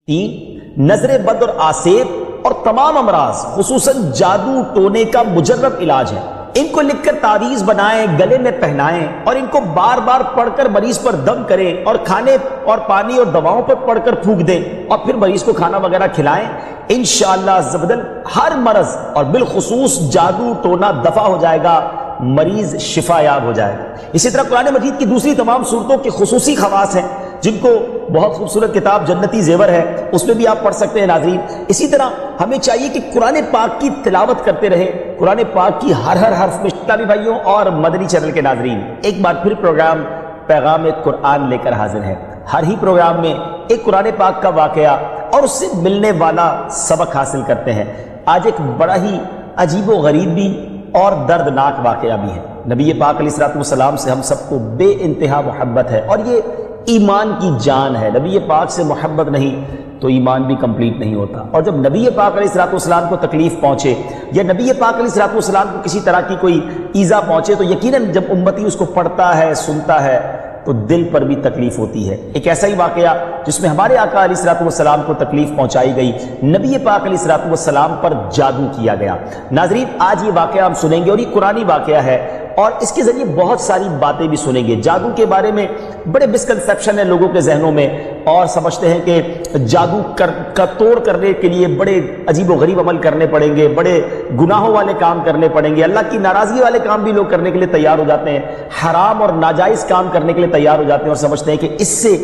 تین، نظر بد اور آسیب اور تمام امراض خصوصاً جادو ٹونے کا مجرب علاج ہے۔ ان کو لکھ کر تعویذ بنائیں، گلے میں پہنائیں اور ان کو بار بار پڑھ کر مریض پر دم کریں اور کھانے اور پانی اور دواؤں پر پڑھ کر پھونک دیں اور پھر مریض کو کھانا وغیرہ کھلائیں۔ انشاءاللہ عز و جل ہر مرض اور بالخصوص جادو ٹونا دفع ہو جائے گا، مریض شفا یاب ہو جائے گا۔ اسی طرح قرآن مجید کی دوسری تمام صورتوں کے خصوصی خواص ہیں جن کو بہت خوبصورت کتاب جنتی زیور ہے اس میں بھی آپ پڑھ سکتے ہیں ناظرین۔ اسی طرح ہمیں چاہیے کہ قرآن پاک کی تلاوت کرتے رہیں، قرآن پاک کی ہر حرف میں۔ اسلامی بھائیوں اور مدنی چینل کے ناظرین، ایک بار پھر پروگرام پیغام قرآن لے کر حاضر ہے۔ ہر ہی پروگرام میں ایک قرآن پاک کا واقعہ اور اس سے ملنے والا سبق حاصل کرتے ہیں۔ آج ایک بڑا ہی عجیب و غریب بھی اور دردناک واقعہ بھی ہے۔ نبی پاک علیہ الصلوۃ والسلام سے ہم سب کو بے انتہا محبت ہے اور یہ ایمان کی جان ہے۔ نبی پاک سے محبت نہیں تو ایمان بھی کمپلیٹ نہیں ہوتا۔ اور جب نبی پاک علیہ الصلوۃ والسلام کو تکلیف پہنچے یا نبی پاک علیہ الصلوۃ والسلام کو کسی طرح کی کوئی ایذا پہنچے تو یقیناً جب امتی اس کو پڑھتا ہے، سنتا ہے تو دل پر بھی تکلیف ہوتی ہے۔ ایک ایسا ہی واقعہ جس میں ہمارے آقا علیہ الصلوۃ والسلام کو تکلیف پہنچائی گئی، نبی پاک علیہ الصلوۃ والسلام پر جادو کیا گیا۔ ناظرین، آج یہ واقعہ ہم سنیں گے اور یہ قرآنی واقعہ ہے اور اس کے ذریعے بہت ساری باتیں بھی سنیں گے۔ جادو کے بارے میں بڑے مسکنسیپشن ہیں لوگوں کے ذہنوں میں اور سمجھتے ہیں کہ جادو کا توڑ کرنے کے لیے بڑے عجیب و غریب عمل کرنے پڑیں گے، بڑے گناہوں والے کام کرنے پڑیں گے، اللہ کی ناراضگی والے کام بھی لوگ کرنے کے لیے تیار ہو جاتے ہیں، حرام اور ناجائز کام کرنے کے لیے تیار ہو جاتے ہیں اور سمجھتے ہیں کہ اس سے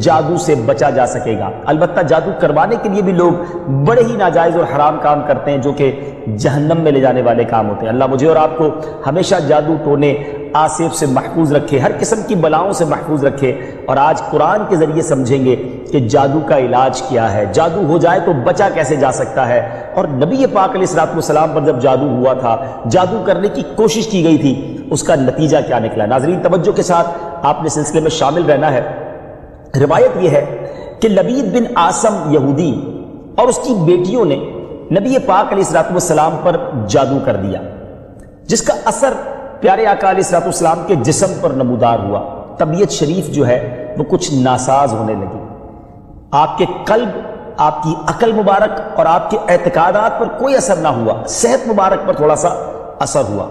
جادو سے بچا جا سکے گا۔ البتہ جادو کروانے کے لیے بھی لوگ بڑے ہی ناجائز اور حرام کام کرتے ہیں جو کہ جہنم میں لے جانے والے کام ہوتے ہیں۔ اللہ مجھے اور آپ کو ہمیشہ جادو ٹونے آسیب سے محفوظ رکھے، ہر قسم کی بلاؤں سے محفوظ رکھے۔ اور آج قرآن کے ذریعے سمجھیں گے کہ جادو کا علاج کیا ہے، جادو ہو جائے تو بچا کیسے جا سکتا ہے، اور نبی پاک علیہ الصلوۃ والسلام پر جب جادو ہوا تھا، جادو کرنے کی کوشش کی گئی تھی، اس کا نتیجہ کیا نکلا۔ ناظرین، توجہ کے ساتھ آپ نے سلسلے میں شامل رہنا ہے۔ روایت یہ ہے کہ لبید بن عاصم یہودی اور اس کی بیٹیوں نے نبی پاک علیہ الصلوۃ والسلام پر جادو کر دیا، جس کا اثر پیارے آقا علیہ الصلوۃ والسلام کے جسم پر نمودار ہوا۔ طبیعت شریف جو ہے وہ کچھ ناساز ہونے لگی، آپ کے قلب، آپ کی عقل مبارک اور آپ کے اعتقادات پر کوئی اثر نہ ہوا، صحت مبارک پر تھوڑا سا اثر ہوا۔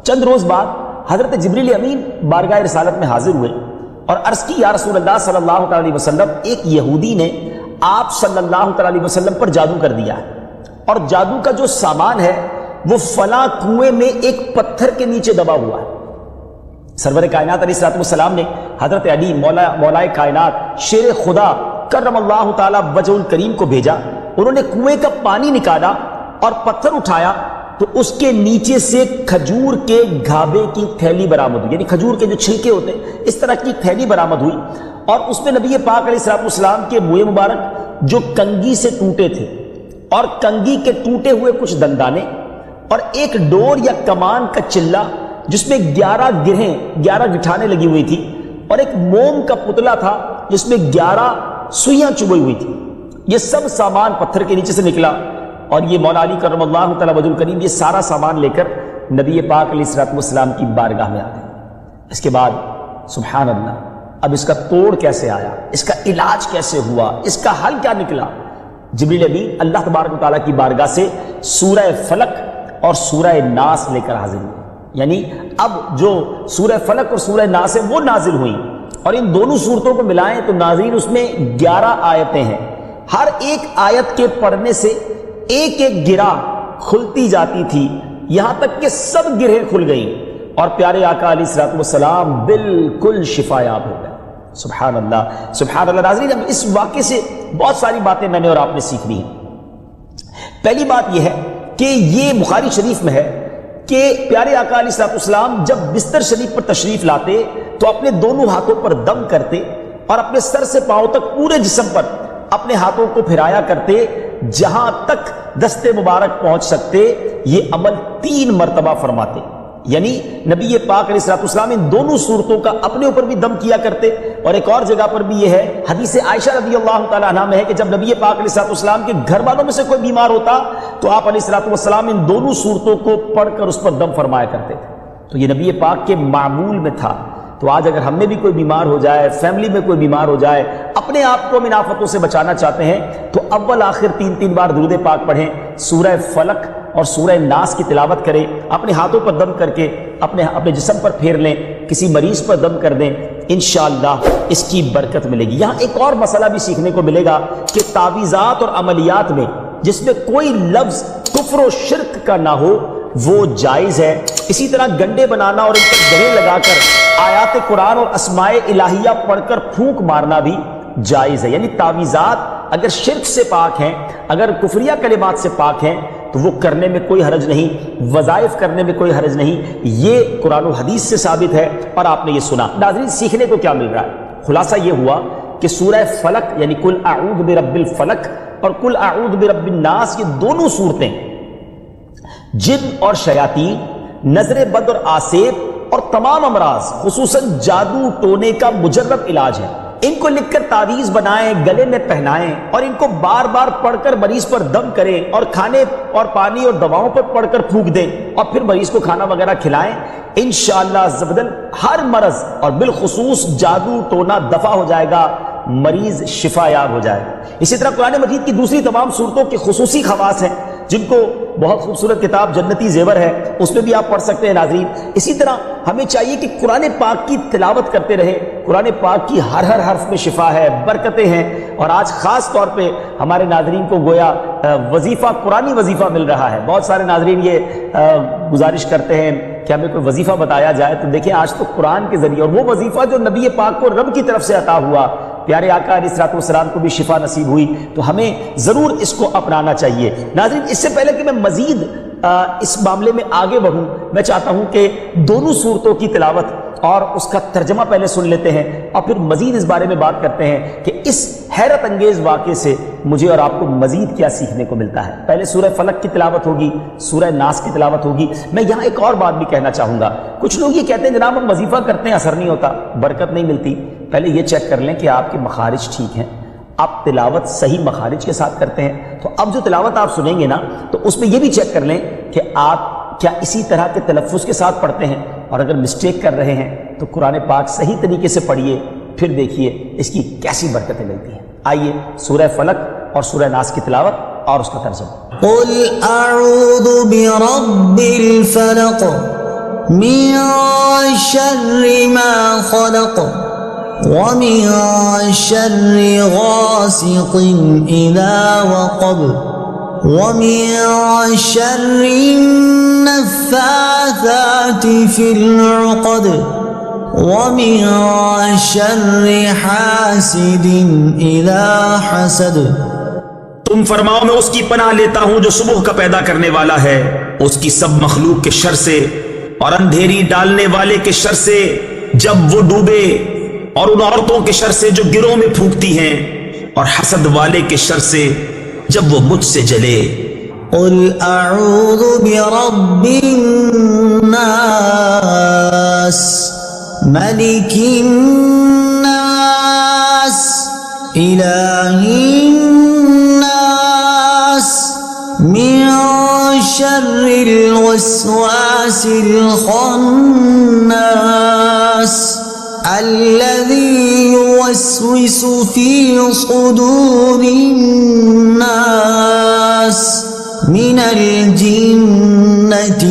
چند روز بعد حضرت جبریل امین بارگاہ رسالت میں حاضر ہوئے اور عرض کی، یا رسول اللہ صلی اللہ علیہ وسلم، ایک یہودی نے آپ صلی اللہ علیہ وسلم پر جادو کر دیا ہے اور جادو کا جو سامان ہے وہ فلاں کنویں میں ایک پتھر کے نیچے دبا ہوا ہے۔ سرور کائنات علیہ الصلوۃ والسلام نے حضرت علی مولا کائنات شیر خدا کرم اللہ تعالی وجہ الکریم کو بھیجا۔ انہوں نے کنویں کا پانی نکالا اور پتھر اٹھایا تو اس کے نیچے سے کھجور کے گھابے کی تھیلی برآمد ہوئی، یعنی کھجور کے جو چھلکے ہوتے ہیں اس طرح کی تھیلی برآمد ہوئی، اور اس میں نبی پاک علیہ الصلوۃ والسلام کے منہ مبارک جو کنگھی سے ٹوٹے تھے اور کنگھی کے ٹوٹے ہوئے کچھ دندانے اور ایک ڈور یا کمان کا چلہ جس میں 11 گٹھانے لگی ہوئی تھی، اور ایک موم کا پتلا تھا جس میں 11 سوئیاں چبھی ہوئی تھی، یہ سب سامان پتھر کے نیچے سے نکلا۔ اور یہ مولا علی کرم اللہ تعالی وجہ الکریم یہ سارا سامان لے کر نبی پاک علیہ الصلوۃ والسلام کی بارگاہ میں آ گئے۔ اس کے بعد سبحان اللہ، اب اس کا توڑ کیسے آیا، اس کا علاج کیسے ہوا، اس کا حل کیا نکلا؟ جبریل امین اللہ تبارک و تعالیٰ کی بارگاہ سے سورہ فلق اور سورہ ناس لے کر حاضر ہوئے، یعنی اب جو سورہ فلق اور سورہ ناس ہے وہ نازل ہوئیں، اور ان دونوں صورتوں کو ملائیں تو ناظرین اس میں 11 آیتیں ہیں۔ ہر ایک آیت کے پڑھنے سے ایک ایک گرہ کھلتی جاتی تھی، یہاں تک کہ سب گرہیں کھل گئیں اور پیارے آقا علیہ الصلوۃ والسلام بالکل شفا یاب ہو گئے۔ سبحان اللہ، سبحان اللہ۔ ناظرین، اب اس واقعے سے بہت ساری باتیں میں نے اور آپ نے سیکھ لی ہیں۔ پہلی بات یہ ہے کہ یہ بخاری شریف میں ہے کہ پیارے آقا علیہ الصلوۃ والسلام جب بستر شریف پر تشریف لاتے تو اپنے دونوں ہاتھوں پر دم کرتے اور اپنے سر سے پاؤں تک پورے جسم پر اپنے ہاتھوں کو پھیرایا کرتے، جہاں تک دست مبارک پہنچ سکتے یہ عمل 3 مرتبہ فرماتے، یعنی نبی پاک علیہ الصلوۃ والسلام ان دونوں صورتوں کا اپنے اوپر بھی دم کیا کرتے۔ اور ایک اور جگہ پر بھی یہ ہے، حدیث عائشہ رضی اللہ تعالیٰ عنہ میں ہے کہ جب نبی پاک علیہ الصلوۃ والسلام کے گھر والوں میں سے کوئی بیمار ہوتا تو آپ علیہ الصلوۃ والسلام ان دونوں صورتوں کو پڑھ کر اس پر دم فرمایا کرتے تھے۔ تو یہ نبی پاک کے معمول میں تھا تو آج اگر ہم میں بھی کوئی بیمار ہو جائے، فیملی میں کوئی بیمار ہو جائے، اپنے آپ کو ان آفتوں سے بچانا چاہتے ہیں تو اول آخر 3 بار درود پاک پڑھیں، سورہ فلق اور سورہ ناس کی تلاوت کریں، اپنے ہاتھوں پر دم کر کے اپنے جسم پر پھیر لیں، کسی مریض پر دم کر دیں، انشاءاللہ اس کی برکت ملے گی۔ یہاں ایک اور مسئلہ بھی سیکھنے کو ملے گا کہ تعویذات اور عملیات میں جس میں کوئی لفظ کفر و شرک کا نہ ہو وہ جائز ہے۔ اسی طرح گنڈے بنانا اور ان پر گرے لگا کر آیات قرآن اور اسماء الہیہ پڑھ کر پھونک مارنا بھی جائز ہے۔ یعنی تعویذات اگر شرک سے پاک ہیں، اگر کفریہ کلمات سے پاک ہیں تو وہ کرنے میں کوئی حرج نہیں، وظائف کرنے میں کوئی حرج نہیں، یہ قرآن و حدیث سے ثابت ہے اور آپ نے یہ سنا۔ ناظرین، سیکھنے کو کیا مل رہا ہے؟ خلاصہ یہ ہوا کہ سورہ فلق یعنی قل اعوذ برب الفلق اور قل اعوذ برب الناس، یہ دونوں صورتیں جن اور شیاطین، نظر بد اور آسیب اور تمام امراض خصوصاً جادو ٹونے کا مجرب علاج ہے۔ ان کو لکھ کر تعویذ بنائیں، گلے میں پہنائیں اور ان کو بار بار پڑھ کر مریض پر دم کریں اور کھانے اور پانی اور دواؤں پر پڑھ کر پھونک دیں اور پھر مریض کو کھانا وغیرہ کھلائیں، انشاءاللہ عز و جل ہر مرض اور بالخصوص جادو ٹونا دفع ہو جائے گا، مریض شفا یاب ہو جائے گا۔ اسی طرح قرآن مجید کی دوسری تمام صورتوں کے خصوصی خواص ہیں جن کو بہت خوبصورت کتاب جنتی زیور ہے اس میں بھی آپ پڑھ سکتے ہیں ناظرین۔ اسی طرح ہمیں چاہیے کہ قرآن پاک کی تلاوت کرتے رہیں، قرآن پاک کی ہر حرف میں شفا ہے، برکتیں ہیں، اور آج خاص طور پہ ہمارے ناظرین کو گویا وظیفہ، قرآنی وظیفہ مل رہا ہے۔ بہت سارے ناظرین یہ گزارش کرتے ہیں کہ ہمیں کوئی وظیفہ بتایا جائے، تو دیکھیں آج تو قرآن کے ذریعے، اور وہ وظیفہ جو نبی پاک کو رب کی طرف سے عطا ہوا، پیارے آقا علیہ الصلوۃ والسلام کو بھی شفا نصیب ہوئی، تو ہمیں ضرور اس کو اپنانا چاہیے۔ ناظرین، اس سے پہلے کہ میں مزید اس معاملے میں آگے بڑھوں، میں چاہتا ہوں کہ دونوں صورتوں کی تلاوت اور اس کا ترجمہ پہلے سن لیتے ہیں اور پھر مزید اس بارے میں بات کرتے ہیں کہ اس حیرت انگیز واقعے سے مجھے اور آپ کو مزید کیا سیکھنے کو ملتا ہے۔ پہلے سورہ فلق کی تلاوت ہوگی، سورہ ناس کی تلاوت ہوگی۔ میں یہاں ایک اور بات بھی کہنا چاہوں گا، کچھ لوگ یہ کہتے ہیں جناب ہم وظیفہ کرتے ہیں اثر نہیں ہوتا، برکت نہیں ملتی۔ پہلے یہ چیک کر لیں کہ آپ کے مخارج ٹھیک ہیں، آپ تلاوت صحیح مخارج کے ساتھ کرتے ہیں۔ تو اب جو تلاوت آپ سنیں گے نا تو اس میں یہ بھی چیک کر لیں کہ آپ کیا اسی طرح کے تلفظ کے ساتھ پڑھتے ہیں، اور اگر مسٹیک کر رہے ہیں تو قرآن پاک صحیح طریقے سے پڑھیے، پھر دیکھیے اس کی کیسی برکتیں ملتی ہیں۔ آئیے سورہ فلق اور سورہ ناس کی تلاوت اور اس کا ترجمہ۔ قل اعوذ برب الفلق من شر ما خلق ومن شر غاسق اذا وقب ومن شر النفاثات في العقد ومن شر حاسد اذا حسد۔ تم فرماؤ میں اس کی پناہ لیتا ہوں جو صبح کا پیدا کرنے والا ہے، اس کی سب مخلوق کے شر سے، اور اندھیری ڈالنے والے کے شر سے جب وہ ڈوبے، اور ان عورتوں کے شر سے جو گروہ میں پھونکتی ہیں، اور حسد والے کے شر سے جب وہ مجھ سے جلے۔ قل اعوذ برب الناس ملک الناس الہ الناس من شر الوسواس الخناس الذي يوسوس في صدور الناس من الجنة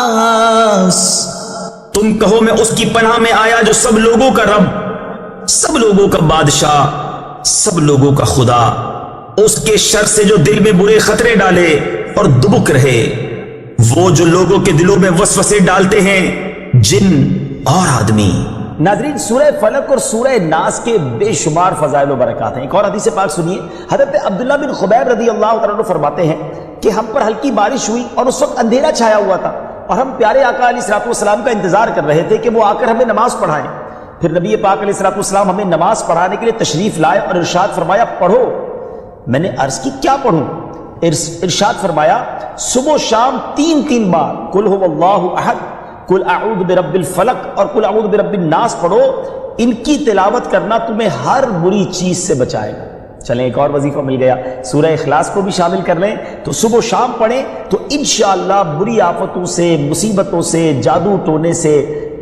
والناس۔ تم کہو میں اس کی پناہ میں آیا جو سب لوگوں کا رب، سب لوگوں کا بادشاہ، سب لوگوں کا خدا، اس کے شر سے جو دل میں برے خطرے ڈالے اور دبک رہے، وہ جو لوگوں کے دلوں میں وسوسے ڈالتے ہیں، جن اور آدمی۔ ناظرین، سورہ فلق اور سورہ ناس کے بے شمار فضائل و برکات ہیں۔ ایک اور حدیث پاک سنیے، حضرت عبداللہ بن خبیب رضی اللہ تعالیٰ عنہ فرماتے ہیں کہ ہم پر ہلکی بارش ہوئی اور اس وقت اندھیرا چھایا ہوا تھا، اور ہم پیارے آقا علیہ الصلوۃ والسلام کا انتظار کر رہے تھے کہ وہ آ کر ہمیں نماز پڑھائیں۔ پھر نبی پاک علیہ الصلوۃ والسلام ہمیں نماز پڑھانے کے لیے تشریف لائے اور ارشاد فرمایا پڑھو۔ میں نے عرض کی کیا پڑھوں؟ ارشاد فرمایا صبح و شام 3 بار قل هو اللہ احد، قل اعوذ برب الفلق اور قل اعوذ برب الناس پڑھو، ان کی تلاوت کرنا تمہیں ہر بری چیز سے بچائے گا۔ چلیں ایک اور وظیفہ مل گیا، سورہ اخلاص کو بھی شامل کر لیں، تو صبح و شام پڑھیں تو انشاءاللہ بری آفتوں سے، مصیبتوں سے، جادو ٹونے سے،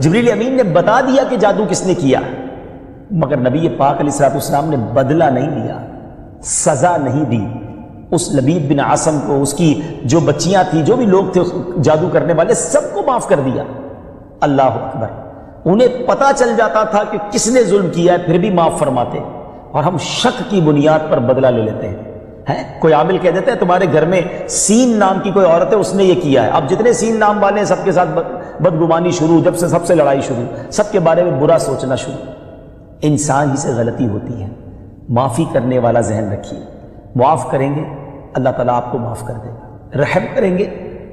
جبریل امین نے بتا دیا کہ جادو کس نے کیا، مگر نبی پاک علیہ السلام نے بدلہ نہیں لیا، سزا نہیں دی۔ اس لبید بن عاصم کو، اس کی جو بچیاں تھیں، جو بھی لوگ تھے جادو کرنے والے، سب کو معاف کر دیا۔ اللہ اکبر! انہیں پتا چل جاتا تھا کہ کس نے ظلم کیا ہے، پھر بھی معاف فرماتے، اور ہم شک کی بنیاد پر بدلہ لے لیتے ہیں۔ کوئی عامل کہہ دیتا ہے تمہارے گھر میں سین نام کی کوئی عورت ہے، اس نے یہ کیا ہے، اب جتنے سین نام والے ہیں سب کے ساتھ بدگمانی شروع، جب سے سب سے لڑائی شروع، سب کے بارے میں برا سوچنا شروع۔ انسان ہی سے غلطی ہوتی ہے، معافی کرنے والا ذہن رکھیے، معاف کریں گے اللہ تعالیٰ آپ کو معاف کر دے گا، رحم کریں گے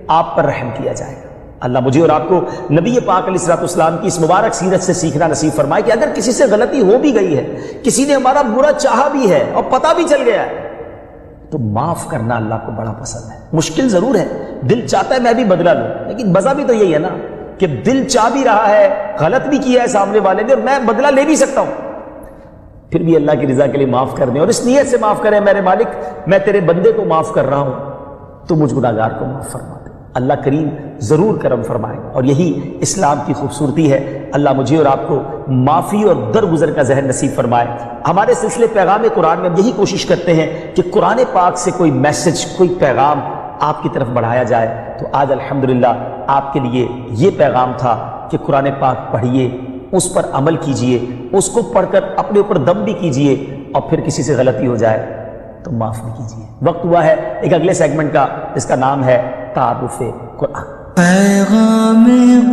آپ پر رحم کیا جائے گا۔ اللہ مجھے اور آپ کو نبی پاک علیہ السلام کی اس مبارک سیرت سے سیکھنا نصیب فرمائے کہ اگر کسی سے غلطی ہو بھی گئی ہے، کسی نے ہمارا برا چاہا بھی ہے اور پتہ بھی چل گیا ہے، تو معاف کرنا اللہ کو بڑا پسند ہے۔ مشکل ضرور ہے، دل چاہتا ہے میں بھی بدلہ لوں، لیکن مزہ بھی تو یہی ہے نا کہ دل چاہ بھی رہا ہے، غلط بھی کیا ہے سامنے والے نے، اور میں بدلہ لے بھی سکتا ہوں، پھر بھی اللہ کی رضا کے لیے معاف کر دیں، اور اس نیت سے معاف کریں میرے مالک میں تیرے بندے کو معاف کر رہا ہوں، تو مجھ گناہگار کو معاف فرما دے۔ اللہ کریم ضرور کرم فرمائے، اور یہی اسلام کی خوبصورتی ہے۔ اللہ مجھے اور آپ کو معافی اور درگزر کا ذہن نصیب فرمائے۔ ہمارے سلسلے پیغام قرآن میں ہم یہی کوشش کرتے ہیں کہ قرآن پاک سے کوئی میسج، کوئی پیغام آپ کی طرف بڑھایا جائے، تو آج الحمدللہ آپ کے لیے یہ پیغام تھا کہ قرآن پاک پڑھیے، اس پر عمل کیجئے، اس کو پڑھ کر اپنے اوپر دم بھی کیجئے، اور پھر کسی سے غلطی ہو جائے تو معاف بھی کیجئے۔ وقت ہوا ہے ایک اگلے سیگمنٹ کا، جس کا نام ہے تعارف قرآن۔ پیغام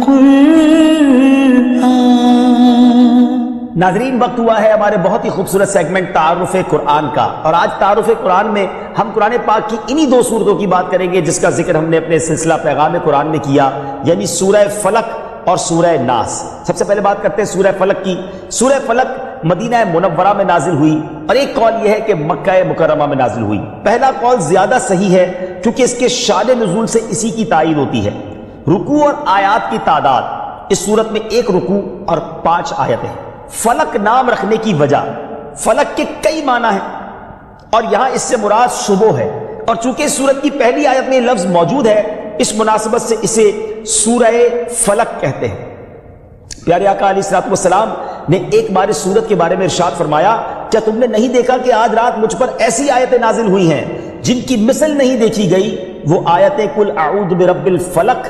قرآن۔ ناظرین، وقت ہوا ہے ہمارے بہت ہی خوبصورت سیگمنٹ تعارف قرآن کا، اور آج تعارف قرآن میں ہم قرآن پاک کی انہی دو سورتوں کی بات کریں گے جس کا ذکر ہم نے اپنے سلسلہ پیغام قرآن میں کیا، یعنی سورہ فلق اور سورہ ناس۔ سب سے پہلے بات کرتے ہیں سورہ فلق کی۔ سورہ فلق مدینہ منورہ میں نازل ہوئی، اور ایک قول یہ ہے کہ مکہ مکرمہ میں نازل ہوئی۔ پہلا قول زیادہ صحیح ہے کیونکہ اس کے شان نزول سے اسی کی تائید ہوتی ہے۔ رکوع اور آیات کی تعداد، اس صورت میں 1 رکوع اور 5 آیتیں ہیں۔ فلق نام رکھنے کی وجہ، فلق کے کئی معنی ہیں، اور یہاں اس سے مراد صبح ہے، اور چونکہ اس صورت کی پہلی آیت میں یہ لفظ موجود ہے، اس مناسبت سے اسے سورہ فلق کہتے ہیں۔ پیارے آقا علیہ الصلوۃ والسلام نے ایک بار اس سورت کے بارے میں ارشاد فرمایا، کیا تم نے نہیں دیکھا کہ آج رات مجھ پر ایسی آیتیں نازل ہوئی ہیں جن کی مثل نہیں دیکھی گئی؟ وہ آیتیں قل اعوذ برب الفلق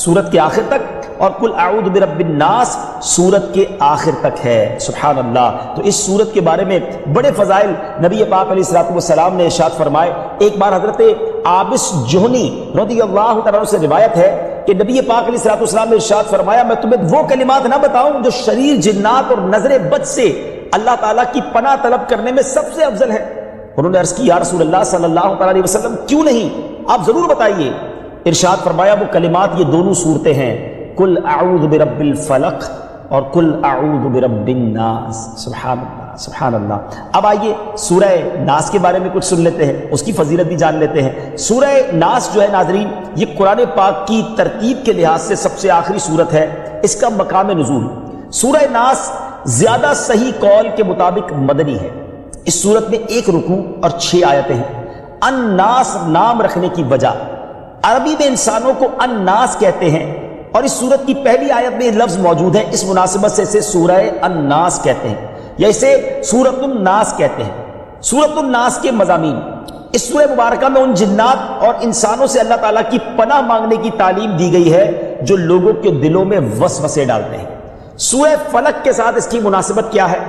سورت کے آخر تک، اور قل اعوذ برب الناس سورت کے آخر تک ہے۔ سبحان اللہ! تو اس سورت کے بارے میں بڑے فضائل نبی پاک علیہ الصلوۃ والسلام نے ارشاد فرمائے۔ ایک بار حضرت عابس جوہنی رضی اللہ تعالیٰ عنہ سے روایت ہے کہ نبی پاک علیہ الصلوۃ والسلام نے ارشاد فرمایا، میں تمہیں وہ کلمات نہ بتاؤں جو شریر، جنات اور نظر بد سے اللہ تعالیٰ کی پناہ طلب کرنے میں سب سے افضل ہے۔ انہوں نے عرض کی، یا رسول اللہ صلی اللہ تعالیٰ علیہ وسلم کیوں نہیں، آپ ضرور بتائیے۔ ارشاد فرمایا وہ کلمات یہ دونوں صورتیں ہیں، قل اعوذ برب الفلق اور قل اعوذ برب الناس۔ سبحان اللہ، سبحان اللہ۔ اب آئیے سورہ ناس کے بارے میں کچھ سن لیتے ہیں، اس کی فضیلت بھی جان لیتے ہیں۔ سورہ ناس جو ہے ناظرین، یہ قرآن پاک کی ترتیب کے لحاظ سے سب سے آخری سورت ہے۔ اس کا مقام نزول، سورہ ناس زیادہ صحیح قول کے مطابق مدنی ہے۔ اس سورت میں 1 رکوع اور 6 آیتیں ہیں۔ الناس نام رکھنے کی وجہ، عربی میں انسانوں کو الناس کہتے ہیں، اور اس سورت کی پہلی آیت میں یہ لفظ موجود ہے، اس مناسبت سے اسے سورہ الناس کہتے ہیں، یا اسے سورۃ الناس کہتے ہیں۔ سورۃ الناس کے مضامین، اس سورہ مبارکہ میں ان جنات اور انسانوں سے اللہ تعالیٰ کی پناہ مانگنے کی تعلیم دی گئی ہے جو لوگوں کے دلوں میں وسوسے ڈالتے ہیں۔ سورہ فلق کے ساتھ اس کی مناسبت کیا ہے؟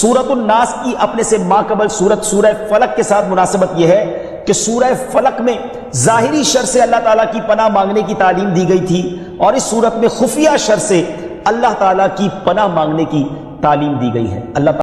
سورۃ الناس کی اپنے سے ماقبل سورت سورہ فلق کے ساتھ مناسبت یہ ہے کہ سورہ فلق میں ظاہری شر سے اللہ تعالیٰ کی پناہ مانگنے کی تعلیم دی گئی تھی، اور اس سورت میں خفیہ شر سے اللہ تعالیٰ کی پناہ مانگنے کی تعلیم دی گئی ہے۔ اللہ تعالیٰ